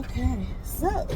Okay, so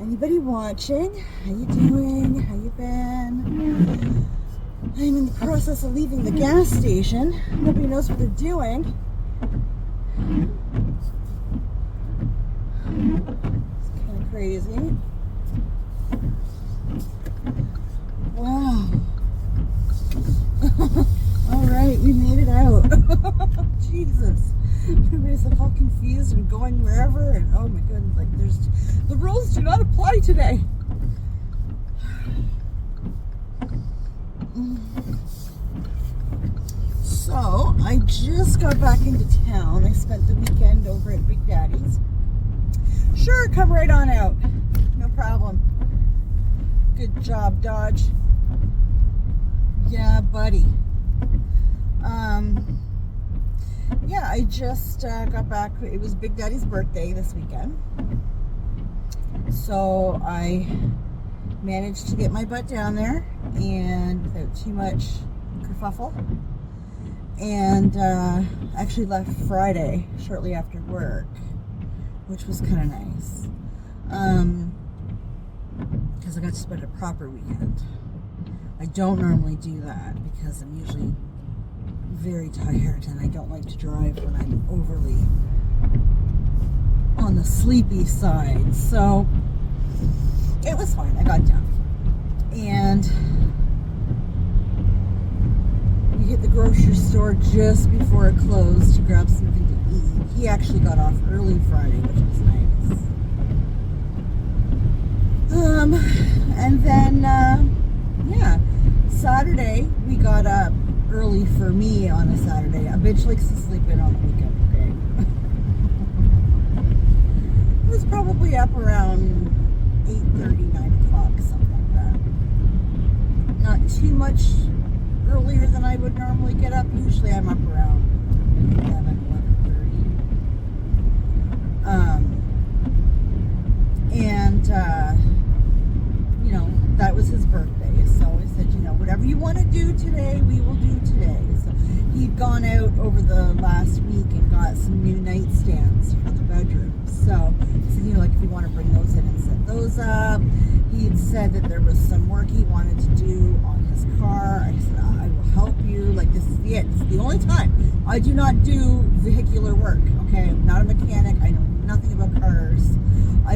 anybody watching? How you doing? How you been? I'm in the process of leaving the gas station. Nobody knows what they're doing. It's kind of crazy. Wow. All right, we made it out. Jesus. Everybody's like all confused and going wherever, and oh my goodness, like the rules do not apply today. So I just got back into town. I spent the weekend over at Big Daddy's. Sure, come right on out. No problem. Good job, Dodge. Yeah, buddy. Yeah, I just got back. It was Big Daddy's birthday this weekend. So I managed to get my butt down there and without too much kerfuffle. And actually left Friday shortly after work, which was kind of nice. Because I got to spend a proper weekend. I don't normally do that because I'm usually very tired and I don't like to drive when I'm overly on the sleepy side. So it was fine. I got done. And we hit the grocery store just before it closed to grab something to eat. He actually got off early Friday, which was nice. And then yeah, Saturday we got up early for me on a Saturday. A bitch likes to sleep in on the weekend, okay? It was probably up around 8:30, 9 o'clock, something like that. Not too much earlier than I would normally get up. Usually I'm up around 11:30. You know, that was his birthday. So I said, you know, whatever you want to do today, we will do today. So he'd gone out over the last week and got some new nightstands for the bedroom. So he said, you know, like if you want to bring those in and set those up. He had said that there was some work he wanted to do on his car. I said, I will help you. Like, this is it. This is the only time I do not do vehicular work. Okay, I'm not a mechanic. I know nothing about cars. I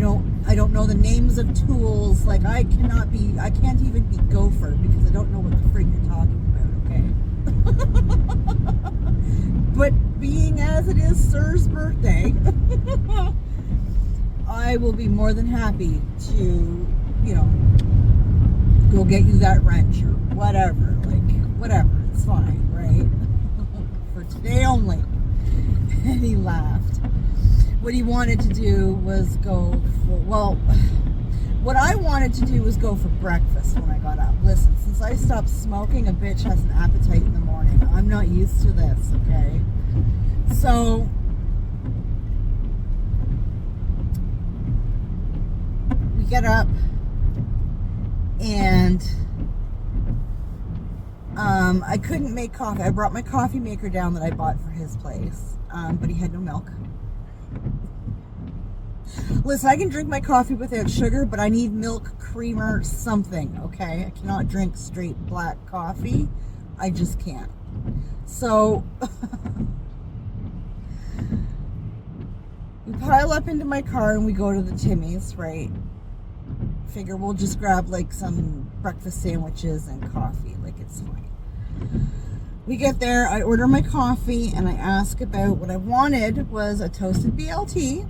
don't know the names of tools. Like, I can't even be gopher because I don't know what the freak you're talking about, okay? But being as it is Sir's birthday, I will be more than happy to, you know, go get you that wrench or whatever. Like, whatever. It's fine, right? For today only. And he laughed. What he wanted to do was go for, well, what I wanted to do was go for breakfast when I got up. Listen, since I stopped smoking, a bitch has an appetite in the morning. I'm not used to this, okay? So we get up and I couldn't make coffee. I brought my coffee maker down that I bought for his place, but he had no milk. Listen, I can drink my coffee without sugar, but I need milk, creamer, something, okay? I cannot drink straight black coffee. I just can't. So we pile up into my car and we go to the Timmy's, right? Figure we'll just grab like some breakfast sandwiches and coffee. Like, it's fine. We get there, I order my coffee, and I ask about what I wanted was a toasted BLT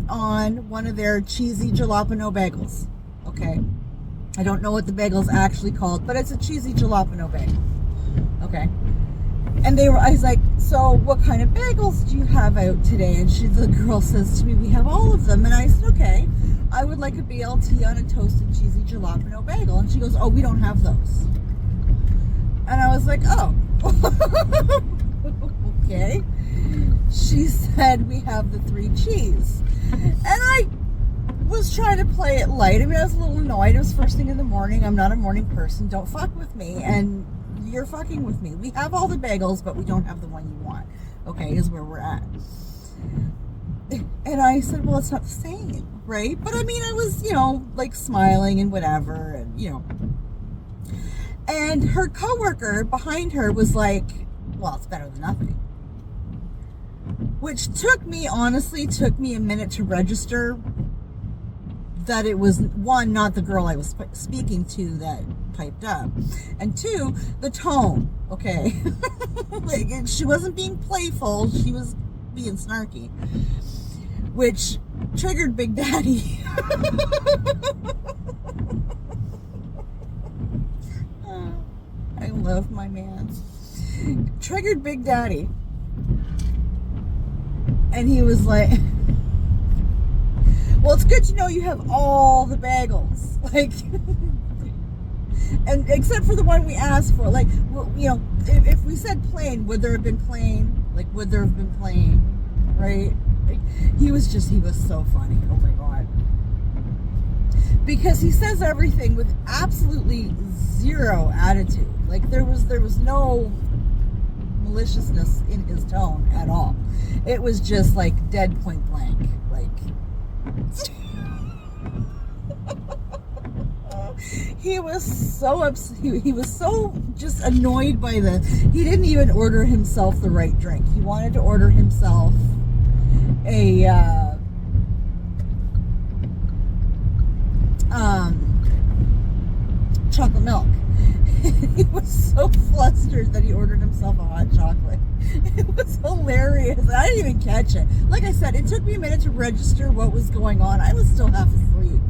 on one of their cheesy jalapeno bagels. Okay, I don't know what the bagel's actually called, but it's a cheesy jalapeno bagel. Okay, and I was like, so what kind of bagels do you have out today? And the girl says to me, we have all of them. And I said, okay, I would like a BLT on a toasted cheesy jalapeno bagel. And she goes, oh, we don't have those. And I was like, oh, okay. She said, we have the 3 cheese. And I was trying to play it light. I mean, I was a little annoyed. It was first thing in the morning. I'm not a morning person. Don't fuck with me. And you're fucking with me. We have all the bagels, but we don't have the one you want. Okay, is where we're at. And I said, well, it's not the same, right? But I mean, I was, like smiling and whatever, and And her coworker behind her was like, well, it's better than nothing. Which honestly took me a minute to register that it was, one, not the girl I was speaking to that piped up, and two, the tone, okay? Like, she wasn't being playful, she was being snarky, which triggered Big Daddy. I love my man. Triggered Big Daddy. And he was like, well, it's good to know you have all the bagels. Like, and except for the one we asked for. Like, if we said plain, would there have been plain? Like, would there have been plain? Right? Like, he was so funny. Oh my God. Because he says everything with absolutely zero attitude. Like, there was no maliciousness in his tone at all. It was just like dead point blank. Like, he was so upset. He was so just annoyed by he didn't even order himself the right drink. He wanted to order himself a chocolate milk. He was so flustered that he ordered himself a hot chocolate. It was hilarious. I didn't even catch it. Like I said, it took me a minute to register what was going on. I was still half asleep.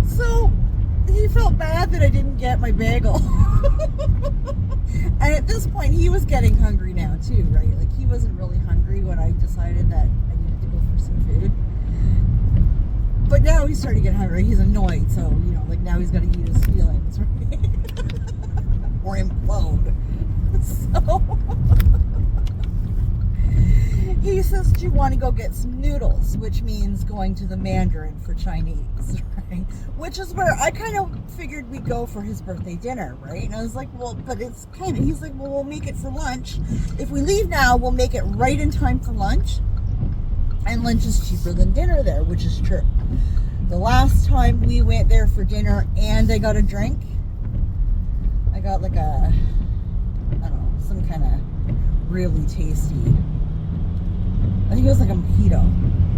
So he felt bad that I didn't get my bagel. And at this point, he was getting hungry now too, right? Like, he wasn't really hungry when I decided that I needed to go for some food. But now he's starting to get hungry. He's annoyed, so, like, now he's got to eat his feelings, right? Or implode. So, he says, do you want to go get some noodles? Which means going to the Mandarin for Chinese, right? Which is where I kind of figured we'd go for his birthday dinner, right? And I was like, well, but he's like, well, we'll make it for lunch. If we leave now, we'll make it right in time for lunch. And lunch is cheaper than dinner there, which is true. The last time we went there for dinner and I got a drink, I got like some kind of really tasty, I think it was like a mojito.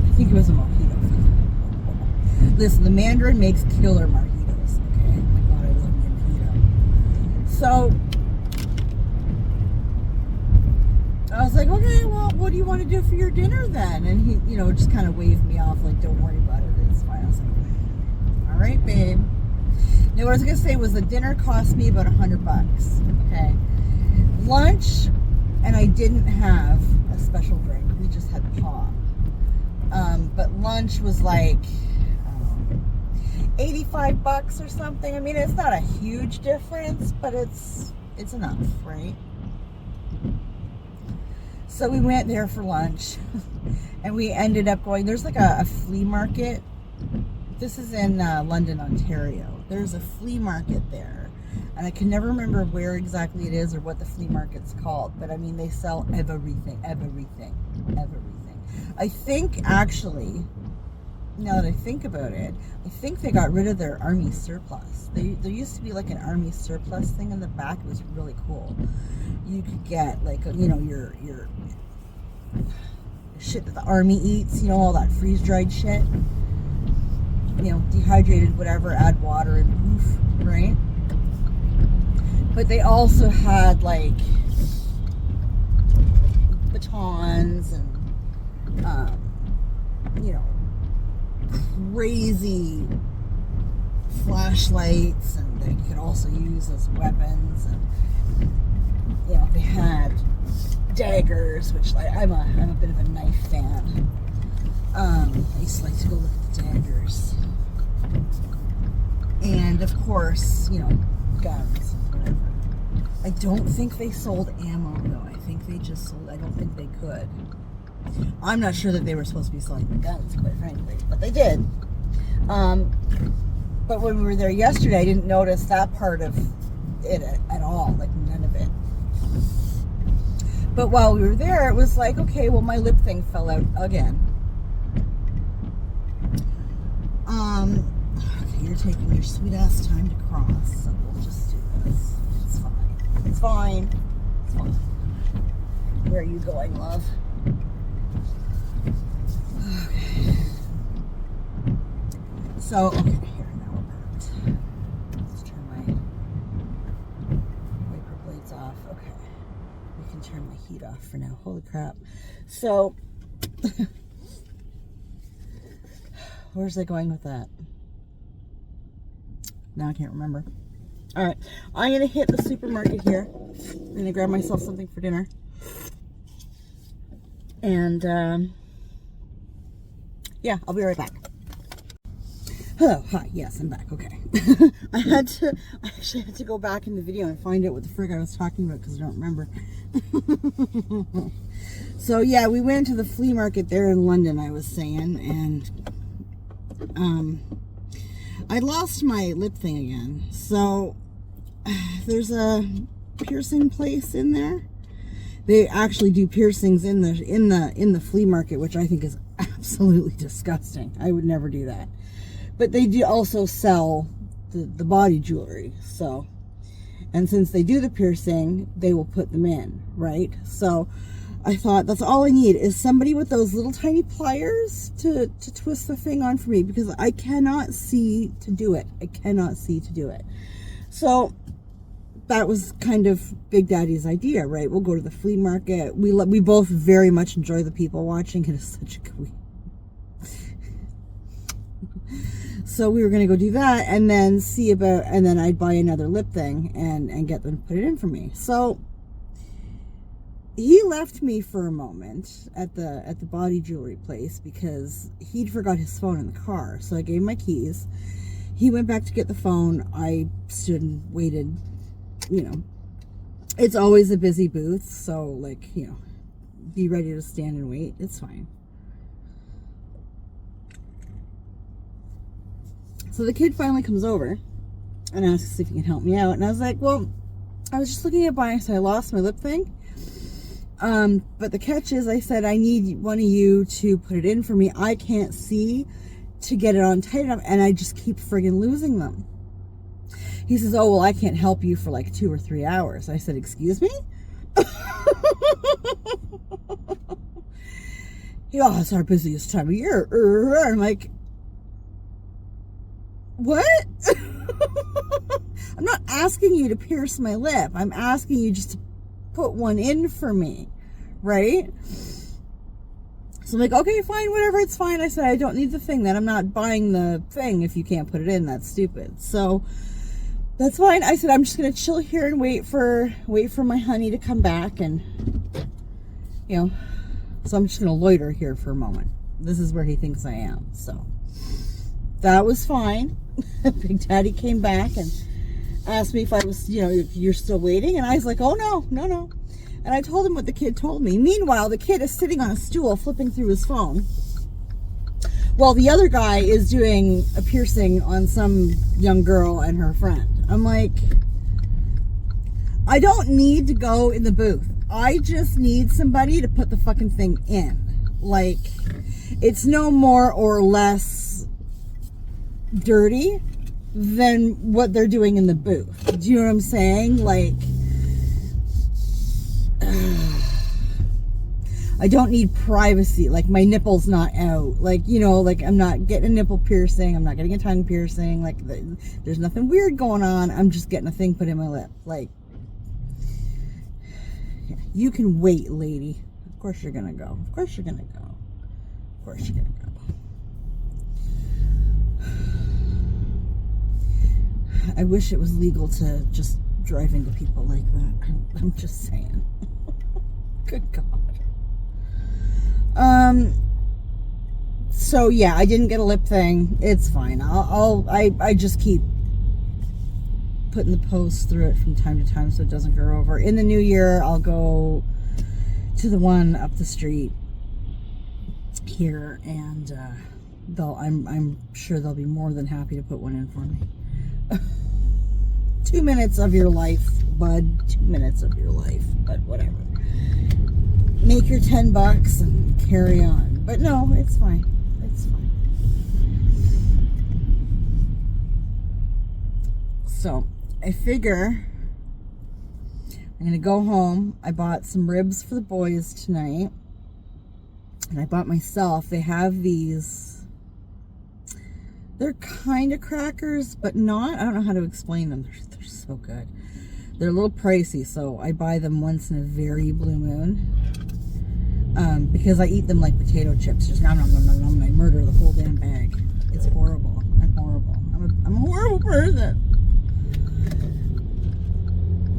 I think it was a mojito. Listen, the Mandarin makes killer mojitos, okay? Oh my God, I love me a mojito. So, I was like, okay, well, what do you want to do for your dinner then? And he, just kind of waved me off, like, don't worry about it, it's fine. I was like, all right, babe. Now, what I was going to say was the dinner cost me about $100, okay? Lunch, and I didn't have a special drink. We just had pop. But lunch was like, $85 or something. I mean, it's not a huge difference, but it's enough, right? So we went there for lunch, and we ended up going, there's like a flea market. This is in London, Ontario. There's a flea market there, and I can never remember where exactly it is or what the flea market's called, but I mean, they sell everything. I think, actually, now that I think about it, I think they got rid of their army surplus. There used to be like an army surplus thing in the back. It was really cool. You could get like, your shit that the army eats, all that freeze-dried shit. Dehydrated, whatever, add water and poof, right? But they also had like batons and, crazy flashlights, and they could also use as weapons, and they had daggers, which I'm a bit of a knife fan. I used to like to go look at the daggers, and of course, guns, whatever. I don't think they sold ammo though. I think they just sold. I don't think they could. I'm not sure that they were supposed to be selling the guns, quite frankly, but they did. But when we were there yesterday, I didn't notice that part of it at all, like none of it. But while we were there, it was like, okay, well, my lip thing fell out again. Okay, you're taking your sweet ass time to cross, so we'll just do this. It's fine. It's fine. It's fine. Where are you going, love? Okay. So, okay, here, now we're parked. Let's turn my wiper blades off. Okay. We can turn my heat off for now. Holy crap. So, where's I going with that? Now I can't remember. All right, I'm gonna hit the supermarket here. I'm gonna grab myself something for dinner. And yeah, I'll be right back. Hello, hi, yes, I'm back. Okay. I actually had to go back in the video and find out what the frig I was talking about because I don't remember. So yeah, we went to the flea market there in London, I was saying, and I lost my lip thing again. So there's a piercing place in there. They actually do piercings in the flea market, which I think is absolutely disgusting. I would never do that. But they do also sell the body jewelry. So, and since they do the piercing, they will put them in, right? So I thought that's all I need is somebody with those little tiny pliers to twist the thing on for me, because I cannot see to do it. I cannot see to do it. So that was kind of Big Daddy's idea, right? We'll go to the flea market. We both very much enjoy the people watching. It is such a good week. So we were going to go do that and then and then I'd buy another lip thing and get them to put it in for me. So he left me for a moment at the body jewelry place because he'd forgot his phone in the car. So I gave him my keys. He went back to get the phone. I stood and waited. You know, it's always a busy booth, so like, you know, be ready to stand and wait. It's fine. So the kid finally comes over and asks if he can help me out. And I was like, well, I was just looking at buying, so I lost my lip thing. But the catch is, I said, I need one of you to put it in for me. I can't see to get it on tight enough, and I just keep friggin' losing them. He says, oh, well, I can't help you for like 2 or 3 hours. I said, excuse me? Oh, it's our busiest time of year. I'm like, what? I'm not asking you to pierce my lip. I'm asking you just to put one in for me, right? So I'm like, okay, fine, whatever, it's fine. I said, I don't need the thing then. I'm not buying the thing if you can't put it in. That's stupid. So that's fine. I said, I'm just going to chill here and wait for my honey to come back. And, you know, so I'm just going to loiter here for a moment. This is where he thinks I am. So that was fine. Big Daddy came back and asked me if I was, you know, if you're still waiting. And I was like, oh, no. And I told him what the kid told me. Meanwhile, the kid is sitting on a stool flipping through his phone, while the other guy is doing a piercing on some young girl and her friend. I'm like, I don't need to go in the booth. I just need somebody to put the fucking thing in. Like, it's no more or less dirty than what they're doing in the booth. Do you know what I'm saying? Like, I don't need privacy. Like, my nipple's not out. Like, you know, like, I'm not getting a nipple piercing. I'm not getting a tongue piercing. Like, there's nothing weird going on. I'm just getting a thing put in my lip. Like, yeah, you can wait, lady. Of course you're gonna go. Of course you're gonna go. Of course you're gonna go. I wish it was legal to just drive into people like that. I'm just saying. Good God. So yeah, I didn't get a lip thing. It's fine. I just keep putting the post through it from time to time so it doesn't grow over. In the new year, I'll go to the one up the street here, and I'm sure they'll be more than happy to put one in for me. 2 minutes of your life, bud. 2 minutes of your life, but whatever. Make your $10 and carry on. But no, it's fine. It's fine. So I figure I'm gonna go home. I bought some ribs for the boys tonight, and I bought myself. They have these. They're kind of crackers, but not. I don't know how to explain them. They're so good. They're a little pricey, so I buy them once in a very blue moon. Because I eat them like potato chips. Just nom nom nom nom nom. I murder the whole damn bag. It's horrible. I'm horrible. I'm a horrible person.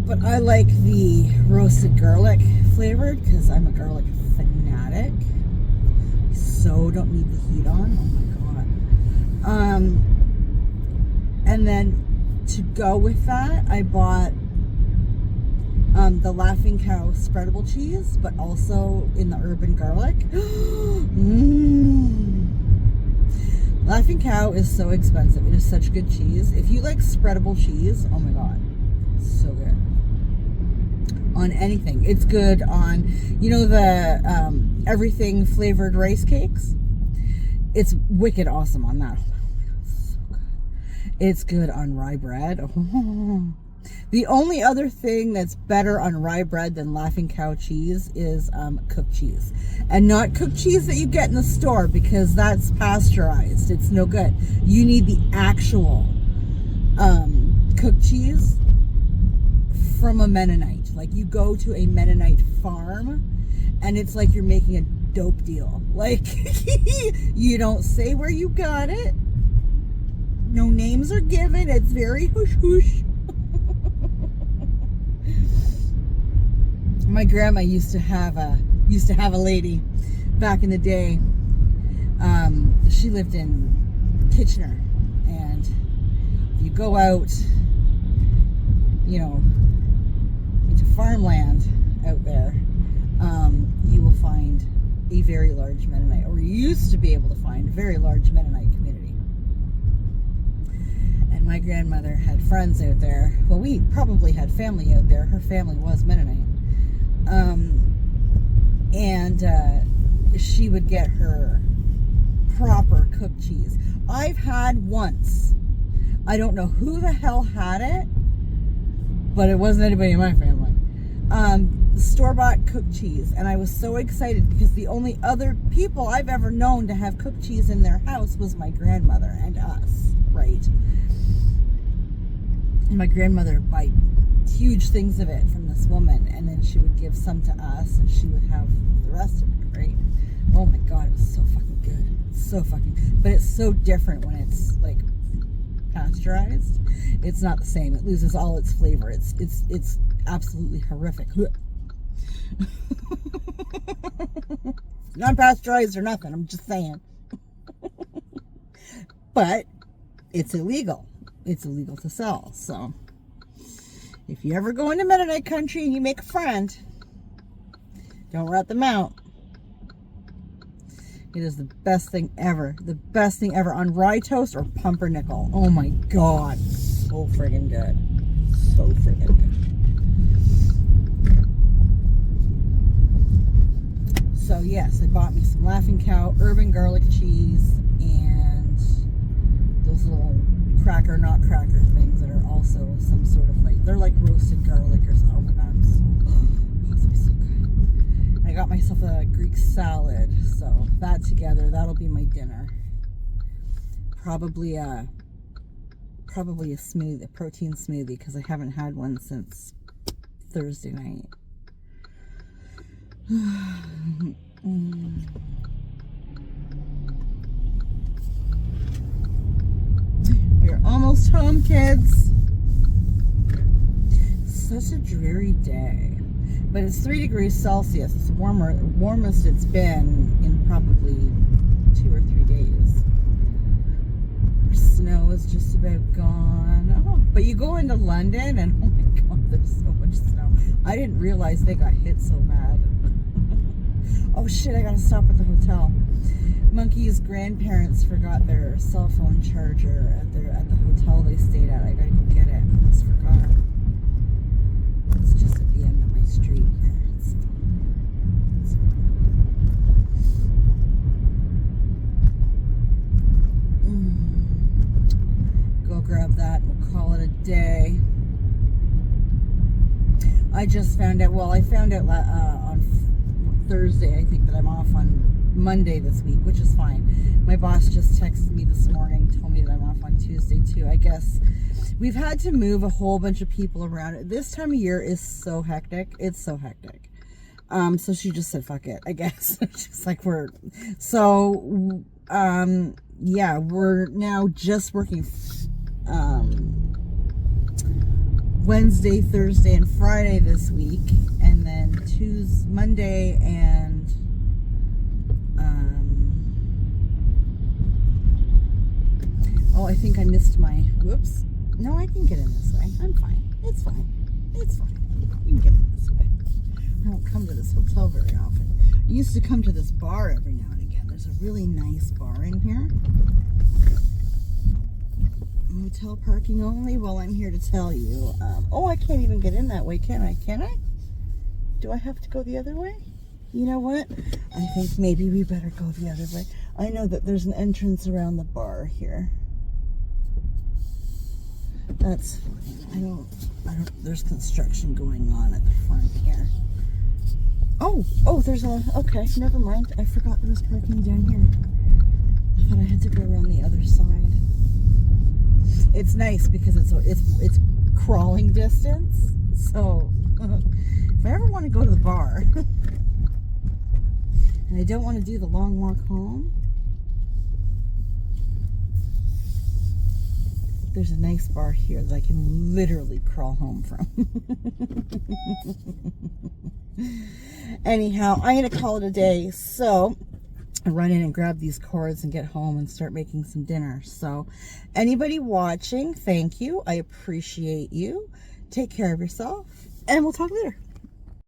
But I like the roasted garlic flavored because I'm a garlic fanatic. So don't need the heat on. Oh my god. And then to go with that, I bought the Laughing Cow spreadable cheese, but also in the urban garlic. Laughing Cow is so expensive. It is such good cheese. If you like spreadable cheese, oh my god, so good. On anything. It's good on, you know, the everything flavored rice cakes. It's wicked awesome on that. So good. It's good on rye bread. Oh. The only other thing that's better on rye bread than Laughing Cow cheese is cooked cheese. And not cooked cheese that you get in the store, because that's pasteurized. It's no good. You need the actual cooked cheese from a Mennonite. Like, you go to a Mennonite farm and it's like you're making a dope deal. Like, you don't say where you got it. No names are given. It's very hush hush. My grandma used to have a lady back in the day. She lived in Kitchener, and you go out, you know, into farmland out there, you will find a very large Mennonite, or you used to be able to find a very large Mennonite community. And my grandmother had friends out there. Well, we probably had family out there. Her family was Mennonite. And she would get her proper cooked cheese. I've had once. I don't know who the hell had it, but it wasn't anybody in my family. Store-bought cooked cheese, and I was so excited because the only other people I've ever known to have cooked cheese in their house was my grandmother and us, right? And my grandmother would buy huge things of it from this woman, and then she would give some to us, and she would have the rest of it, right? Oh my god, it was so fucking good. So fucking good. But it's so different when it's like pasteurized. It's not the same. It loses all its flavor. It's absolutely horrific. Not pasteurized or nothing, I'm just saying. But it's illegal. It's illegal to sell. So if you ever go into Mennonite country and you make a friend, don't rat them out. It is the best thing ever. The best thing ever on rye toast or pumpernickel. Oh my god. So friggin' good. So friggin' good. So yes, I bought me some Laughing Cow urban garlic cheese and those little cracker, not cracker things that are also some sort of like, they're like roasted garlic or something. Oh my god, it's so good. I got myself a Greek salad, so that together, that'll be my dinner. Probably a smoothie, a protein smoothie, because I haven't had one since Thursday night. We're almost home, kids. Such a dreary day, but it's 3 degrees Celsius. It's the warmest it's been in probably 2 or 3 days. Our snow is just about gone. Oh, but you go into London and oh my god, there's so much snow. I didn't realize they got hit so bad. Oh shit, I gotta stop at the hotel. Monkey's grandparents forgot their cell phone charger at the hotel they stayed at. I gotta go get it. I almost forgot. It's just at the end of my street here. It's fine. Go grab that. We'll call it a day. I just found out. Well, I found out on Thursday. I think that I'm off on Monday this week, which is fine. My boss just texted me this morning, told me that I'm off on Tuesday too. I guess we've had to move a whole bunch of people around. This time of year is so hectic. It's so hectic. So she just said, fuck it, I guess. She's like, yeah, we're now just working Wednesday, Thursday, and Friday this week, and then Tuesday, Monday, and oh, I think I missed my, whoops. No, I can get in this way. I'm fine. It's fine. It's fine. You can get in this way. I don't come to this hotel very often. I used to come to this bar every now and again. There's a really nice bar in here. Hotel parking only. Well, I'm here to tell you. Oh, I can't even get in that way, can I? Can I? Do I have to go the other way? You know what? I think maybe we better go the other way. I know that there's an entrance around the bar here. That's fine. I don't, there's construction going on at the front here. Oh, there's okay, never mind. I forgot there was parking down here. I thought I had to go around the other side. It's nice because it's crawling distance. So, if I ever want to go to the bar, and I don't want to do the long walk home, there's a nice bar here that I can literally crawl home from. Anyhow, I'm going to call it a day. So, I run in and grab these cords and get home and start making some dinner. So, anybody watching, thank you. I appreciate you. Take care of yourself, and we'll talk later.